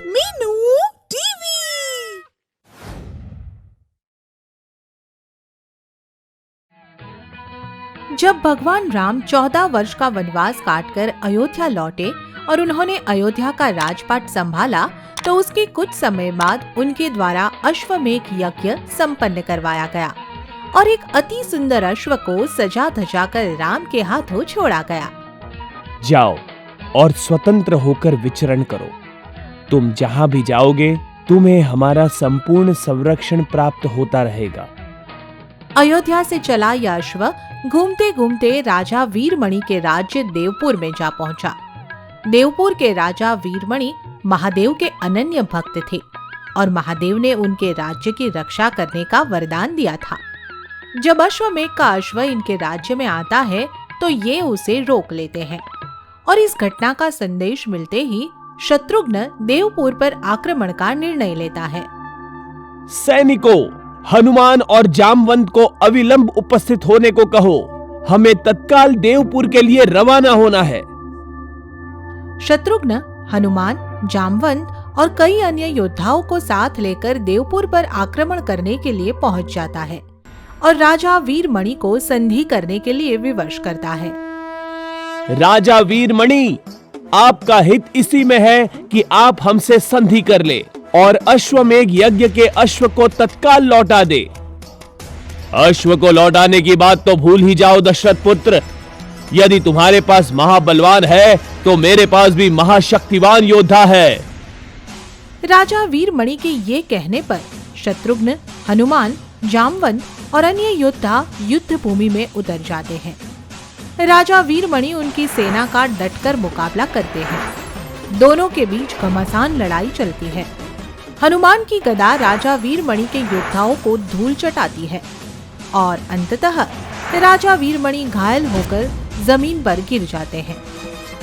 Meenu TV. जब भगवान राम 14 वर्ष का वनवास काटकर अयोध्या लौटे और उन्होंने अयोध्या का राजपाट संभाला, तो उसके कुछ समय बाद उनके द्वारा अश्वमेध यज्ञ संपन्न करवाया गया और एक अति सुंदर अश्व को सजा धजा कर राम के हाथों छोड़ा गया। जाओ और स्वतंत्र होकर विचरण करो। तुम जहां भी जाओगे तुम्हें हमारा संपूर्ण संरक्षण प्राप्त होता रहेगा। अयोध्या से चला यह अश्व घूमते घूमते राजा वीरमणि के राज्य देवपुर में जा पहुंचा। देवपुर के राजा वीरमणि महादेव के अनन्य भक्त थे और महादेव ने उनके राज्य की रक्षा करने का वरदान दिया था। जब अश्वमेध का अश्व इनके राज्य में आता है तो ये उसे रोक लेते हैं और इस घटना का संदेश मिलते ही शत्रुघ्न देवपुर पर आक्रमण का निर्णय लेता है। सैनिकों, हनुमान और जामवंत को अविलंब उपस्थित होने को कहो। हमें तत्काल देवपुर के लिए रवाना होना है। शत्रुघ्न हनुमान, जामवंत और कई अन्य योद्धाओं को साथ लेकर देवपुर पर आक्रमण करने के लिए पहुंच जाता है और राजा वीरमणि को संधि करने के लिए विवश करता है। राजा वीरमणि, आपका हित इसी में है कि आप हमसे संधि कर ले और अश्वमेध यज्ञ के अश्व को तत्काल लौटा दे। अश्व को लौटाने की बात तो भूल ही जाओ दशरथ पुत्र। यदि तुम्हारे पास महाबलवान है तो मेरे पास भी महाशक्तिवान योद्धा है। राजा वीरमणि के ये कहने पर शत्रुघ्न, हनुमान, जामवंत और अन्य योद्धा युद्ध भूमि में उतर जाते हैं। राजा वीरमणि उनकी सेना का डटकर मुकाबला करते हैं। दोनों के बीच घमासान लड़ाई चलती है। हनुमान की गदा राजा वीरमणि के योद्धाओं को धूल चटाती है और अंततः राजा वीरमणि घायल होकर जमीन पर गिर जाते हैं।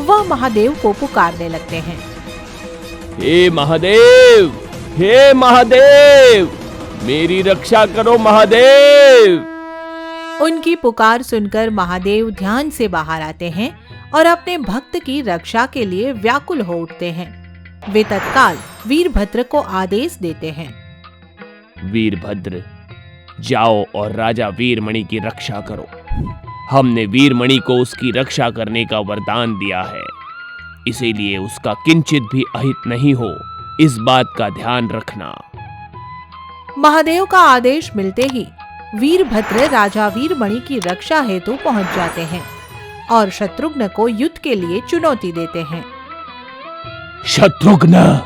वह महादेव को पुकारने लगते हैं। हे महादेव, हे महादेव, मेरी रक्षा करो महादेव। उनकी पुकार सुनकर महादेव ध्यान से बाहर आते हैं और अपने भक्त की रक्षा के लिए व्याकुल हो उठते हैं। वे तत्काल वीरभद्र को आदेश देते हैं। वीरभद्र, जाओ और राजा वीरमणि की रक्षा करो। हमने वीरमणि को उसकी रक्षा करने का वरदान दिया है, इसीलिए उसका किंचित भी अहित नहीं हो, इस बात का ध्यान रखना। महादेव का आदेश मिलते ही वीरभद्र राजा वीरमणि की रक्षा हेतु पहुंच जाते हैं और शत्रुघ्न को युद्ध के लिए चुनौती देते हैं। शत्रुघ्न,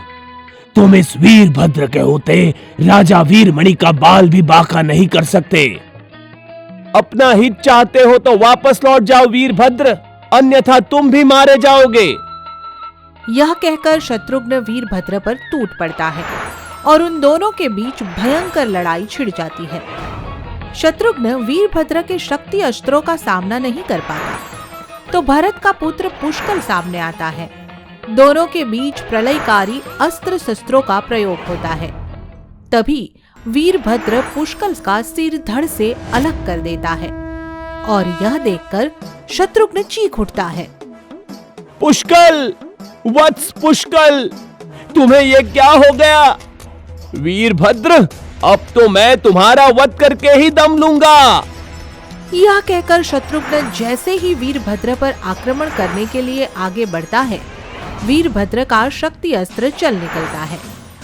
तुम इस वीरभद्र के होते राजा वीरमणि का बाल भी बांका नहीं कर सकते। अपना हित चाहते हो तो वापस लौट जाओ वीरभद्र, अन्यथा तुम भी मारे जाओगे। यह कहकर शत्रुघ्न वीरभद्र पर टूट पड़ता है और उन दोनों के बीच भयंकर लड़ाई छिड़ जाती है। शत्रुघ्न वीरभद्र के शक्ति अस्त्रों का सामना नहीं कर पाता तो भरत का पुत्र पुष्कल सामने आता है। दोनों के बीच प्रलयकारी अस्त्र शस्त्रों का प्रयोग होता है। तभी वीरभद्र पुष्कल का सिर धड़ से अलग कर देता है और यह देखकर शत्रुघ्न चीख उठता है। पुष्कल, वत्स पुष्कल, तुम्हें ये क्या हो गया? वीरभद्र, अब तो मैं तुम्हारा वध करके ही दम लूंगा। यह कहकर शत्रुघ्न जैसे ही वीरभद्र पर आक्रमण करने के लिए आगे बढ़ता है, वीरभद्र का शक्ति अस्त्र चल निकलता है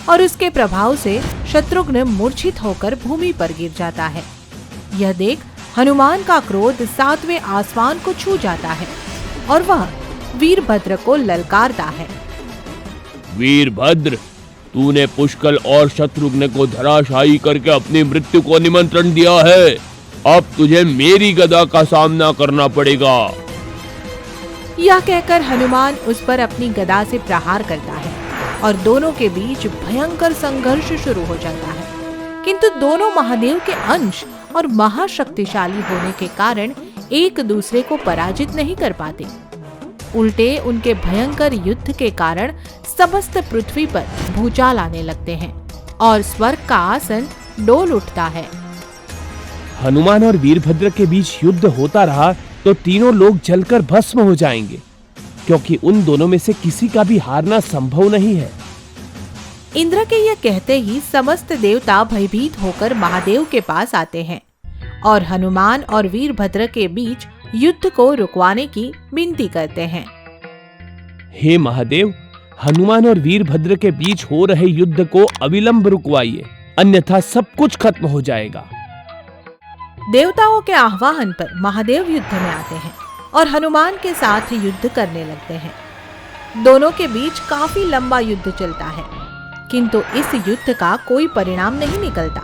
और उसके प्रभाव से शत्रुघ्न मूर्छित होकर भूमि पर गिर जाता है। यह देख हनुमान का क्रोध 7वें आसमान को छू जाता है और वह वीरभद्र को ललकारता है। वीरभद्र, तूने पुष्कल और शत्रुघ्न को धराशायी करके अपनी मृत्यु को निमंत्रण दिया है। अब तुझे मेरी गदा का सामना करना पड़ेगा। यह कहकर हनुमान उस पर अपनी गदा से प्रहार करता है और दोनों के बीच भयंकर संघर्ष शुरू हो जाता है। किंतु दोनों महादेव के अंश और महाशक्तिशाली होने के कारण एक दूसरे को पराजित नहीं कर पाते। उल्टे उनके भयंकर युद्ध के कारण समस्त पृथ्वी पर भूचाल आने लगते हैं और स्वर्ग का आसन डोल उठता है। हनुमान और वीरभद्र के बीच युद्ध होता रहा तो तीनों लोग जलकर भस्म हो जाएंगे। क्योंकि उन दोनों में से किसी का भी हारना संभव नहीं है। इंद्र के यह कहते ही समस्त देवता भयभीत होकर महादेव के पास आते हैं और हनुमान और वीरभद्र के बीच युद्ध को रुकवाने की विनती करते हैं। हे महादेव, हनुमान और वीरभद्र के बीच हो रहे युद्ध को अविलंब रुकवाइए, अन्यथा सब कुछ खत्म हो जाएगा। देवताओं के आह्वान पर महादेव युद्ध में आते हैं और हनुमान के साथ युद्ध करने लगते हैं। दोनों के बीच काफी लंबा युद्ध चलता है, किंतु इस युद्ध का कोई परिणाम नहीं निकलता।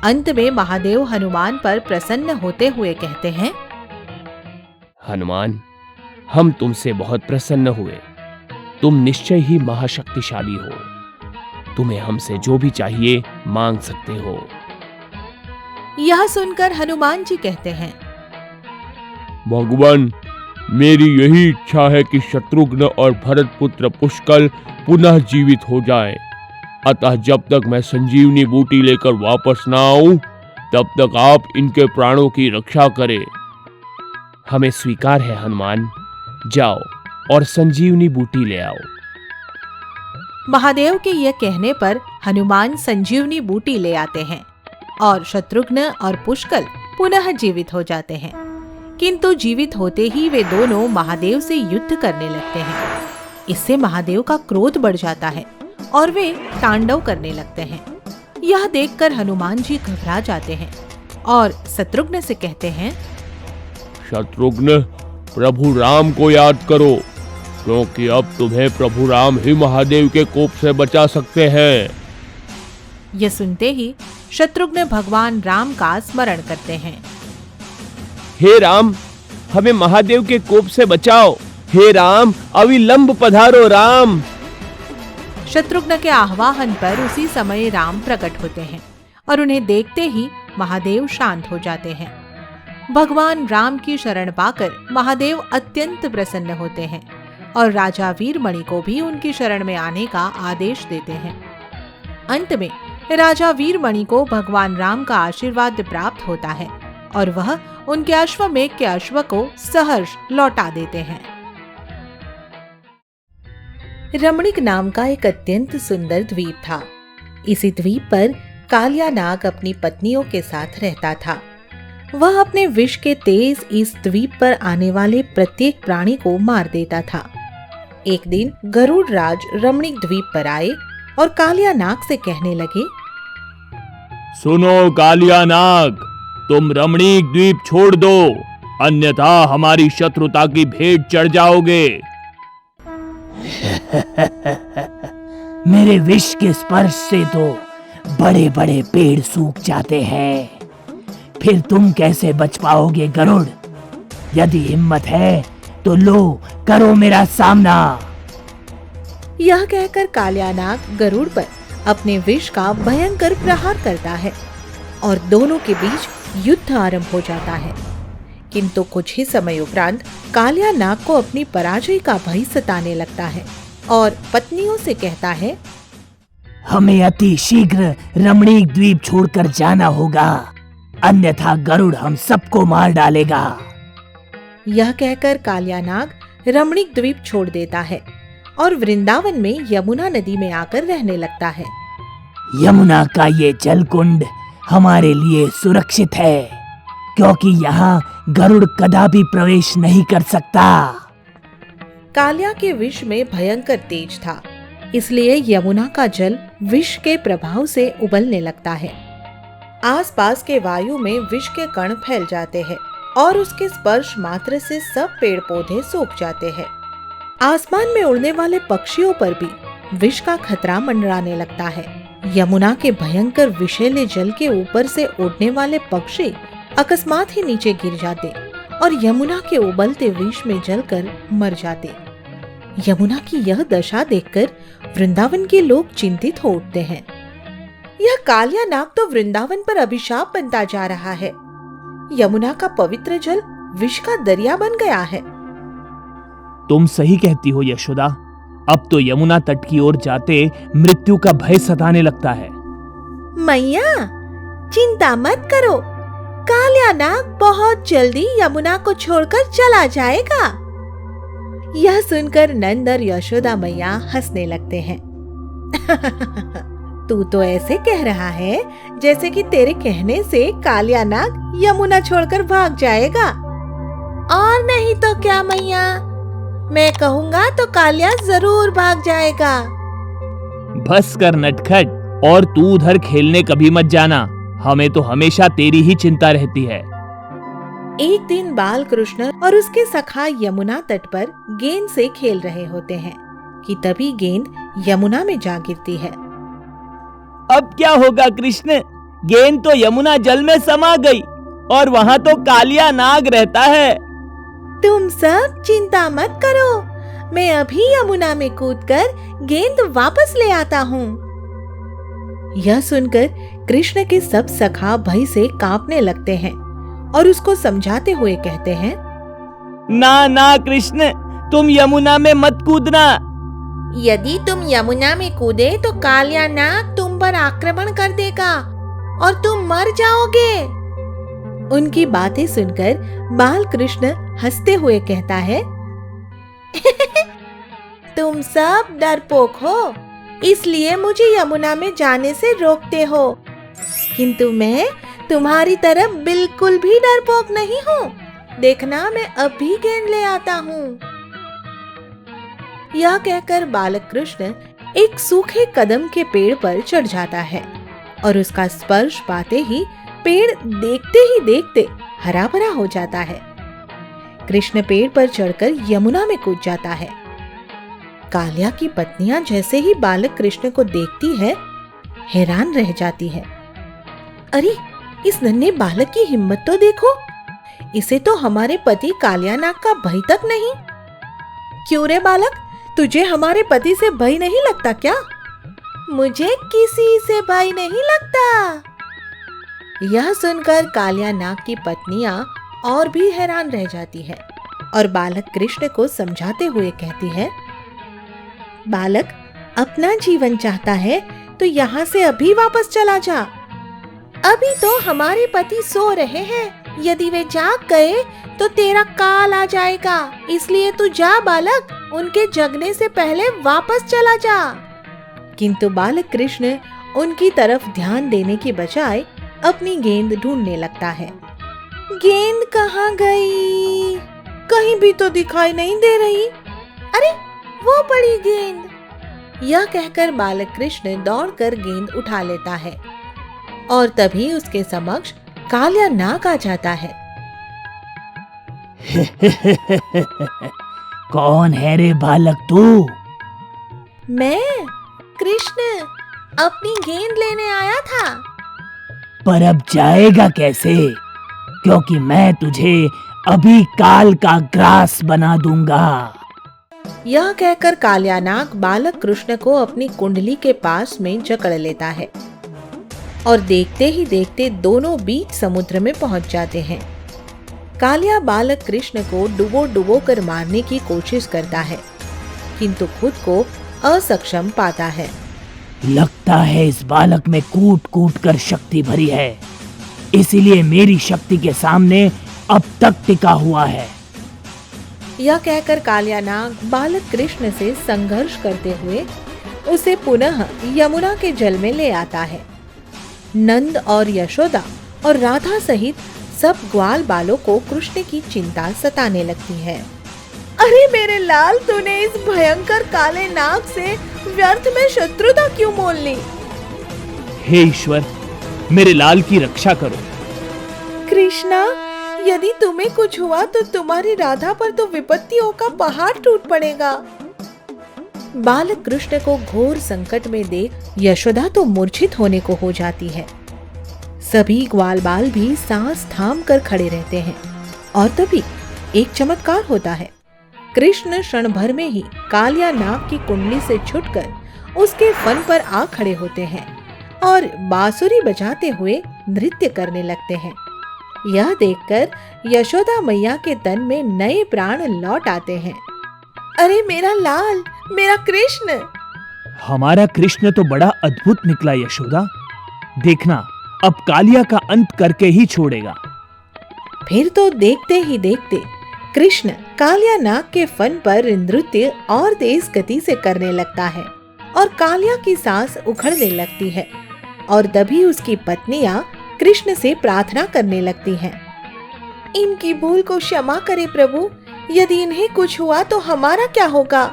अंत में महादेव हनुमान पर प्रसन्न होते हुए कहते हैं, हनुमान, हम तुमसे बहुत प्रसन्न हुए। तुम निश्चय ही महाशक्तिशाली हो। तुम्हें हमसे जो भी चाहिए मांग सकते हो। यह सुनकर हनुमान जी कहते हैं, भगवान, मेरी यही इच्छा है कि शत्रुघ्न और भरत पुत्र पुष्कल पुनः जीवित हो जाएं। अतः जब तक मैं संजीवनी बूटी लेकर वापस ना आऊं, तब तक आप इनके प्राणों की रक्षा करें। हमें स्वीकार है हनुमान, जाओ और संजीवनी बूटी ले आओ। महादेव के यह कहने पर हनुमान संजीवनी बूटी ले आते हैं और शत्रुघ्न और पुष्कल पुनः जीवित हो जाते हैं। किंतु जीवित होते ही वे दोनों महादेव से युद्ध करने लगते हैं। इससे महादेव का क्रोध बढ़ जाता है और वे तांडव करने लगते हैं। यह देखकर हनुमान जी घबरा जाते हैं और शत्रुघ्न से कहते हैं, शत्रुघ्न, प्रभु राम को याद करो, क्योंकि अब तुम्हें प्रभु राम ही महादेव के कोप से बचा सकते हैं। यह सुनते ही शत्रुघ्न भगवान राम का स्मरण करते हैं। हे राम, हमें महादेव के कोप से बचाओ। हे राम, अविलंब पधारो राम। शत्रुघ्न के आह्वान पर उसी समय राम प्रकट होते हैं और उन्हें देखते ही महादेव शांत हो जाते हैं। भगवान राम की शरण पाकर महादेव अत्यंत प्रसन्न होते हैं और राजा वीरमणि को भी उनकी शरण में आने का आदेश देते हैं। अंत में राजा वीरमणि को भगवान राम का आशीर्वाद प्राप्त होता है और वह उनके अश्वमेघ के अश्व को सहर्ष लौटा देते हैं। रमणीक नाम का एक अत्यंत सुंदर द्वीप था। इसी द्वीप पर कालिया नाग अपनी पत्नियों के साथ रहता था। वह अपने विष के तेज इस द्वीप पर आने वाले प्रत्येक प्राणी को मार देता था। एक दिन गरुड़ राज रमणीक द्वीप पर आए और कालिया नाग से कहने लगे, सुनो कालिया नाग, तुम रमणीक द्वीप छोड़ दो, अन्यथा हमारी शत्रुता की भेंट चढ़ जाओगे। मेरे विष के स्पर्श से तो बड़े बड़े पेड़ सूख जाते हैं, फिर तुम कैसे बच पाओगे गरुड़? यदि हिम्मत है तो लो, करो मेरा सामना। यह कहकर कालिया नाग गरुड़ पर अपने विष का भयंकर प्रहार करता है और दोनों के बीच युद्ध आरंभ हो जाता है। किंतु कुछ ही समय उपरांत कालिया नाग को अपनी पराजय का भय सताने लगता है और पत्नियों से कहता है, हमें अति शीघ्र रमणीक द्वीप छोड़कर जाना होगा, अन्यथा गरुड़ हम सबको मार डालेगा। यह कहकर कालिया नाग रमणीक द्वीप छोड़ देता है और वृंदावन में यमुना नदी में आकर रहने लगता है। यमुना का ये जलकुंड हमारे लिए सुरक्षित है, क्योंकि यहाँ गरुड़ कदापि प्रवेश नहीं कर सकता। कालिया के विष में भयंकर तेज था, इसलिए यमुना का जल विष के प्रभाव से उबलने लगता है। आसपास के वायु में विष के कण फैल जाते हैं और उसके स्पर्श मात्र से सब पेड़ पौधे सूख जाते हैं। आसमान में उड़ने वाले पक्षियों पर भी विष का खतरा मंडराने लगता है। यमुना के भयंकर विषैले जल के ऊपर से उड़ने वाले पक्षी अकस्मात ही नीचे गिर जाते और यमुना के उबलते विष में जलकर मर जाते। यमुना की यह दशा देखकर वृंदावन के लोग चिंतित हो उठते हैं। यह कालिया नाग तो वृंदावन पर अभिशाप बनता जा रहा है। यमुना का पवित्र जल विष का दरिया बन गया है। तुम सही कहती हो यशोदा, अब तो यमुना तट की ओर जाते मृत्यु का भय सताने लगता है। मैया, चिंता मत करो, कालिया नाग बहुत जल्दी यमुना को छोड़कर चला जाएगा। यह सुनकर नंद और यशोदा मैया हंसने लगते हैं। तू तो ऐसे कह रहा है जैसे कि तेरे कहने से कालिया नाग यमुना छोड़कर भाग जाएगा। और नहीं तो क्या मैया, मैं कहूँगा तो कालिया जरूर भाग जाएगा। बस कर नटखट, और तू उधर खेलने कभी मत जाना, हमें तो हमेशा तेरी ही चिंता रहती है। एक दिन बाल कृष्ण और उसके सखा यमुना तट पर गेंद से खेल रहे होते हैं कि तभी गेंद यमुना में जा गिरती है। अब क्या होगा कृष्ण, गेंद तो यमुना जल में समा गई और वहाँ तो कालिया नाग रहता है। तुम सब चिंता मत करो, मैं अभी यमुना में कूदकर गेंद वापस ले आता हूँ। यह सुनकर कृष्ण के सब सखा भय से कांपने लगते हैं और उसको समझाते हुए कहते हैं, ना ना कृष्ण, तुम यमुना में मत कूदना। यदि तुम यमुना में कूदे तो कालिया नाग तुम पर आक्रमण कर देगा और तुम मर जाओगे। उनकी बातें सुनकर बाल कृष्ण हंसते हुए कहता है, तुम सब डरपोक हो, इसलिए मुझे यमुना में जाने से रोकते हो, किंतु मैं तुम्हारी तरह बिल्कुल भी डरपोक नहीं हूँ। देखना, मैं अभी गेंद ले आता हूँ। यह कहकर बालक कृष्ण एक सूखे कदम के पेड़ पर चढ़ जाता है और उसका स्पर्श पाते ही पेड़ देखते ही देखते हरा भरा हो जाता है। कृष्ण पेड़ पर चढ़कर यमुना में कूद जाता है। कालिया की पत्नियां जैसे ही बालक कृष्ण को देखती है, हैरान रह जाती है। अरे, इस नन्हे बालक की हिम्मत तो देखो, इसे तो हमारे पति कालिया नाग का भय तक नहीं। क्यों रे बालक, तुझे हमारे पति से भय नहीं लगता क्या? मुझे किसी से भय नहीं लगता। यह सुनकर कालिया नाग की पत्नियां और भी हैरान रह जाती है और बालक कृष्ण को समझाते हुए कहती है, बालक, अपना जीवन चाहता है तो यहाँ से अभी वापस चला जा। अभी तो हमारे पति सो रहे हैं, यदि वे जाग गए तो तेरा काल आ जाएगा, इसलिए तू जा बालक, उनके जगने से पहले वापस चला जा। किंतु बालक कृष्ण उनकी तरफ ध्यान देने की बजाय अपनी गेंद ढूंढने लगता है। गेंद कहाँ गई? कहीं भी तो दिखाई नहीं दे रही। अरे, वो पड़ी गेंद। यह कहकर बालक कृष्ण दौड़कर गेंद उठा लेता है और तभी उसके समक्ष कालिया नाग आ जाता है। कौन है रे बालक तू? मैं कृष्ण, अपनी गेंद लेने आया था। पर अब जाएगा कैसे? क्योंकि मैं तुझे अभी काल का ग्रास बना दूंगा। यह कहकर कालिया नाग बालक कृष्ण को अपनी कुंडली के पास में जकड़ लेता है और देखते ही देखते दोनों बीच समुद्र में पहुंच जाते हैं। कालिया बालक कृष्ण को डुबो डुबो कर मारने की कोशिश करता है, किंतु खुद को असक्षम पाता है। लगता है इस बालक में कूट कूट कर शक्ति भरी है, इसीलिए मेरी शक्ति के सामने अब तक टिका हुआ है। यह कहकर कालिया नाग बालक कृष्ण से संघर्ष करते हुए उसे पुनः यमुना के जल में ले आता है। नंद और यशोदा और राधा सहित सब ग्वाल बालों को कृष्ण की चिंता सताने लगती है। अरे मेरे लाल, तूने इस भयंकर काले नाग से व्यर्थ में शत्रुता क्यों मोल ली? हे ईश्वर, मेरे लाल की रक्षा करो। कृष्णा, यदि तुम्हें कुछ हुआ तो तुम्हारी राधा पर तो विपत्तियों का पहाड़ टूट पड़ेगा। बालक कृष्ण को घोर संकट में देख यशोदा तो मूर्छित होने को हो जाती है। सभी ग्वाल बाल भी सांस थाम कर खड़े रहते हैं और तभी एक चमत्कार होता है। कृष्ण क्षण भर में ही कालिया नाग की कुंडली से छूटकर उसके फन पर आ खड़े होते हैं और बांसुरी बजाते हुए नृत्य करने लगते हैं। यह देखकर यशोदा मैया के तन में नए प्राण लौट आते हैं। अरे मेरा लाल, मेरा कृष्ण! हमारा कृष्ण तो बड़ा अद्भुत निकला यशोदा। देखना, अब कालिया का अंत करके ही छोड़ेगा। फिर तो देखते ही देखते कृष्ण कालिया नाग के फन पर नृत्य और तेज गति से करने लगता है और कालिया की सांस उखड़ने लगती है और तभी उसकी पत्नियां कृष्ण से प्रार्थना करने लगती हैं। इनकी भूल को क्षमा करे प्रभु, यदि इन्हें कुछ हुआ तो हमारा क्या होगा?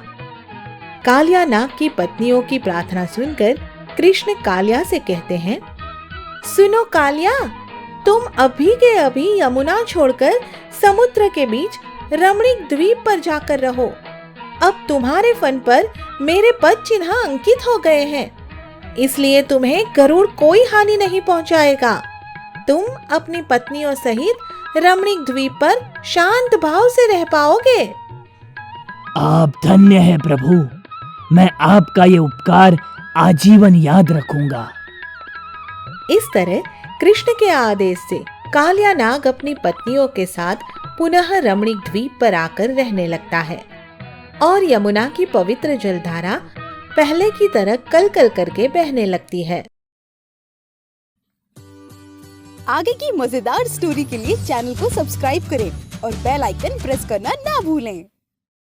कालिया नाग की पत्नियों की प्रार्थना सुनकर कृष्ण कालिया से कहते हैं, सुनो कालिया, तुम अभी के अभी यमुना छोड़कर समुद्र के बीच रमणीक द्वीप पर जाकर रहो। अब तुम्हारे फन पर मेरे पद चिन्ह अंकित हो गए हैं, इसलिए तुम्हें गरुड़ कोई हानि नहीं पहुंचाएगा। तुम अपनी पत्नियों सहित रमणीक द्वीप पर शांत भाव से रह पाओगे। आप धन्य है प्रभु, मैं आपका ये उपकार आजीवन याद रखूंगा। इस तरह कृष्ण के आदेश से कालिया नाग अपनी पत्नियों के साथ पुनः रमणीक द्वीप पर आकर रहने लगता है और यमुना की पवित्र जलधारा पहले की तरह कल-कल करके बहने लगती है। आगे की मजेदार स्टोरी के लिए चैनल को सब्सक्राइब करें और बेल आइकन प्रेस करना ना भूलें।